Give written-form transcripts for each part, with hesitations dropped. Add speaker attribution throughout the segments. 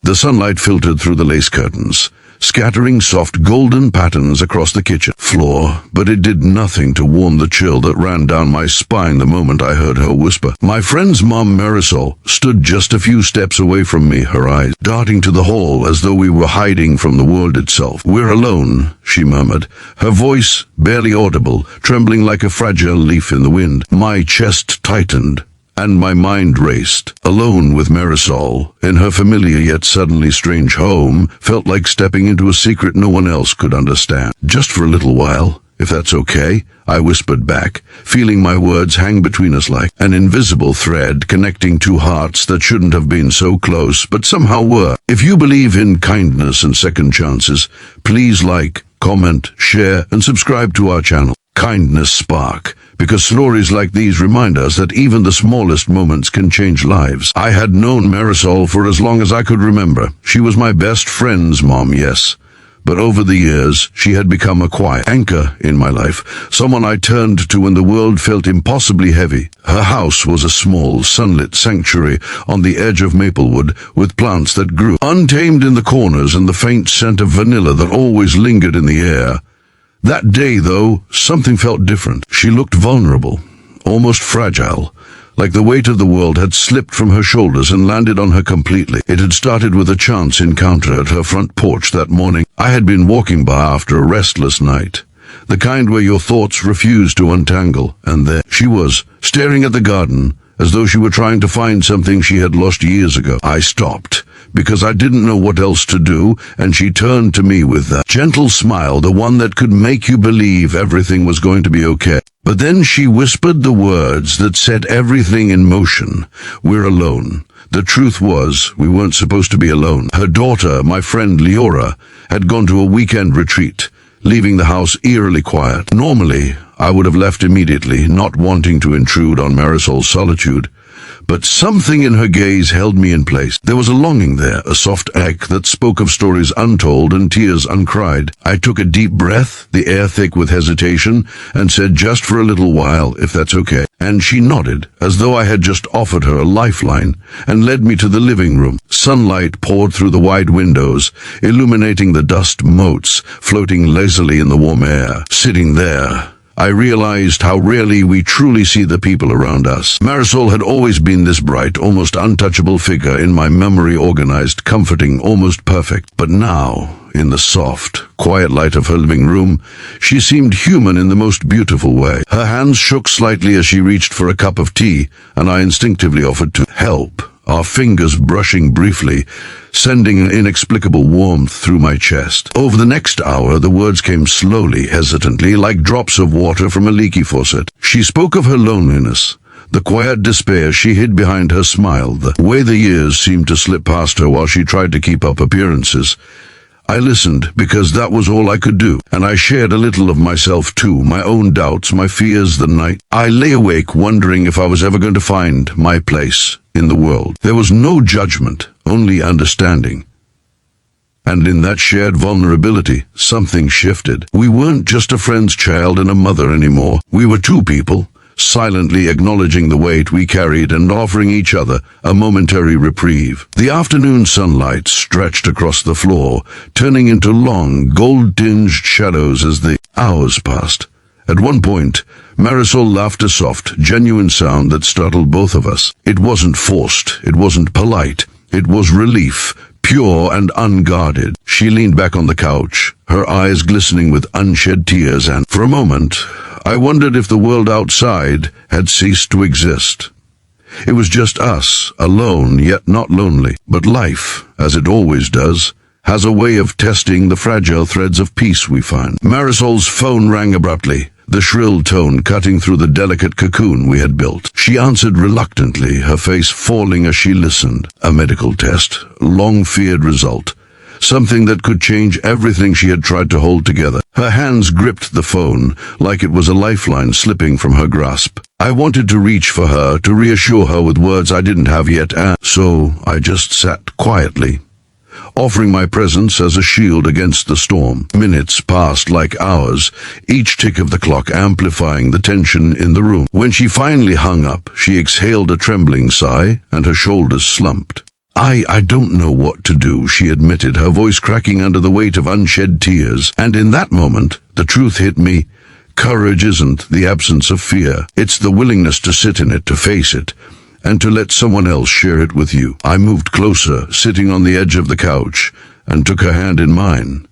Speaker 1: The sunlight filtered through the lace curtains, scattering soft golden patterns across the kitchen floor, but it did nothing to warm the chill that ran down my spine the moment I heard her whisper. My friend's mom, Marisol, stood just a few steps away from me, her eyes darting to the hall as though we were hiding from the world itself. "We're alone," she murmured, her voice barely audible, trembling like a fragile leaf in the wind. My chest tightened, and my mind raced. Alone with Marisol, in her familiar yet suddenly strange home, felt like stepping into a secret no one else could understand. "Just for a little while, if that's okay," I whispered back, feeling my words hang between us like an invisible thread connecting two hearts that shouldn't have been so close, but somehow were. If you believe in kindness and second chances, please like, comment, share, and subscribe to our channel. Kindness Spark, because stories like these remind us that even the smallest moments can change lives. I had known Marisol for as long as I could remember. She was my best friend's mom, yes. But over the years, she had become a quiet anchor in my life, someone I turned to when the world felt impossibly heavy. Her house was a small, sunlit sanctuary on the edge of Maplewood, with plants that grew untamed in the corners and the faint scent of vanilla that always lingered in the air. That day, though, something felt different. She looked vulnerable, almost fragile, like the weight of the world had slipped from her shoulders and landed on her completely. It had started with a chance encounter at her front porch that morning. I had been walking by after a restless night, the kind where your thoughts refuse to untangle, and there she was, staring at the garden, as though she were trying to find something she had lost years ago. I stopped, because I didn't know what else to do, and she turned to me with that gentle smile, the one that could make you believe everything was going to be okay. But then she whispered the words that set everything in motion. "We're alone." The truth was, we weren't supposed to be alone. Her daughter, my friend Leora, had gone to a weekend retreat, leaving the house eerily quiet. Normally, I would have left immediately, not wanting to intrude on Marisol's solitude. But something in her gaze held me in place. There was a longing there, a soft ache that spoke of stories untold and tears uncried. I took a deep breath, the air thick with hesitation, and said, "Just for a little while, if that's okay." And she nodded, as though I had just offered her a lifeline, and led me to the living room. Sunlight poured through the wide windows, illuminating the dust motes floating lazily in the warm air. Sitting there, I realized how rarely we truly see the people around us. Marisol had always been this bright, almost untouchable figure in my memory, organized, comforting, almost perfect. But now, in the soft, quiet light of her living room, she seemed human in the most beautiful way. Her hands shook slightly as she reached for a cup of tea, and I instinctively offered to help, our fingers brushing briefly, sending an inexplicable warmth through my chest. Over the next hour, the words came slowly, hesitantly, like drops of water from a leaky faucet. She spoke of her loneliness, the quiet despair she hid behind her smile, the way the years seemed to slip past her while she tried to keep up appearances. I listened because that was all I could do, and I shared a little of myself too, my own doubts, my fears. The night I lay awake wondering if I was ever going to find my place in the world. There was no judgment, only understanding. And in that shared vulnerability, something shifted. We weren't just a friend's child and a mother anymore. We were two people, silently acknowledging the weight we carried and offering each other a momentary reprieve. The afternoon sunlight stretched across the floor, turning into long, gold-tinged shadows as the hours passed. At one point, Marisol laughed a soft, genuine sound that startled both of us. It wasn't forced, it wasn't polite, it was relief, pure and unguarded. She leaned back on the couch, her eyes glistening with unshed tears, and for a moment, I wondered if the world outside had ceased to exist. It was just us, alone yet not lonely. But life, as it always does, has a way of testing the fragile threads of peace we find. Marisol's phone rang abruptly, the shrill tone cutting through the delicate cocoon we had built. She answered reluctantly, her face falling as she listened. A medical test, long-feared result. Something that could change everything she had tried to hold together. Her hands gripped the phone like it was a lifeline slipping from her grasp. I wanted to reach for her, to reassure her with words I didn't have yet, and so I just sat quietly, offering my presence as a shield against the storm. Minutes passed like hours, each tick of the clock amplifying the tension in the room. When she finally hung up, she exhaled a trembling sigh, and her shoulders slumped. I don't know what to do, she admitted, her voice cracking under the weight of unshed tears. And in that moment, the truth hit me. Courage isn't the absence of fear. It's the willingness to sit in it, to face it, and to let someone else share it with you. I moved closer, sitting on the edge of the couch, and took her hand in mine.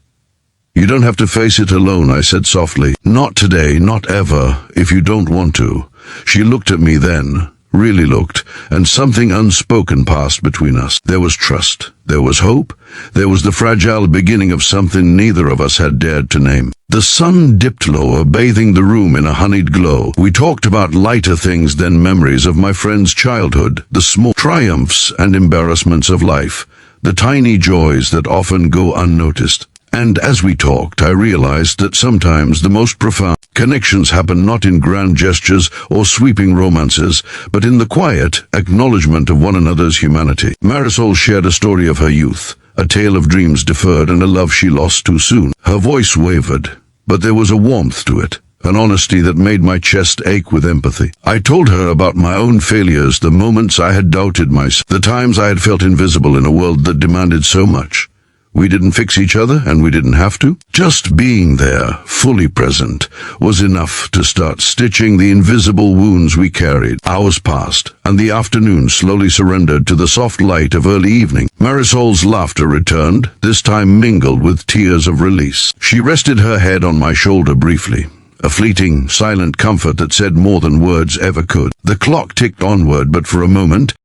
Speaker 1: You don't have to face it alone, I said softly. Not today, not ever, if you don't want to. She looked at me then, really looked, and something unspoken passed between us. There was trust, there was hope, there was the fragile beginning of something neither of us had dared to name. The sun dipped lower, bathing the room in a honeyed glow. We talked about lighter things than memories of my friend's childhood, the small triumphs and embarrassments of life, the tiny joys that often go unnoticed. And as we talked, I realized that sometimes the most profound connections happen not in grand gestures or sweeping romances, but in the quiet acknowledgement of one another's humanity. Marisol shared a story of her youth, a tale of dreams deferred and a love she lost too soon. Her voice wavered, but there was a warmth to it, an honesty that made my chest ache with empathy. I told her about my own failures, the moments I had doubted myself, the times I had felt invisible in a world that demanded so much. We didn't fix each other, and we didn't have to. Just being there, fully present, was enough to start stitching the invisible wounds we carried. Hours passed, and the afternoon slowly surrendered to the soft light of early evening. Marisol's laughter returned, this time mingled with tears of release. She rested her head on my shoulder briefly, a fleeting, silent comfort that said more than words ever could. The clock ticked onward, but for a moment,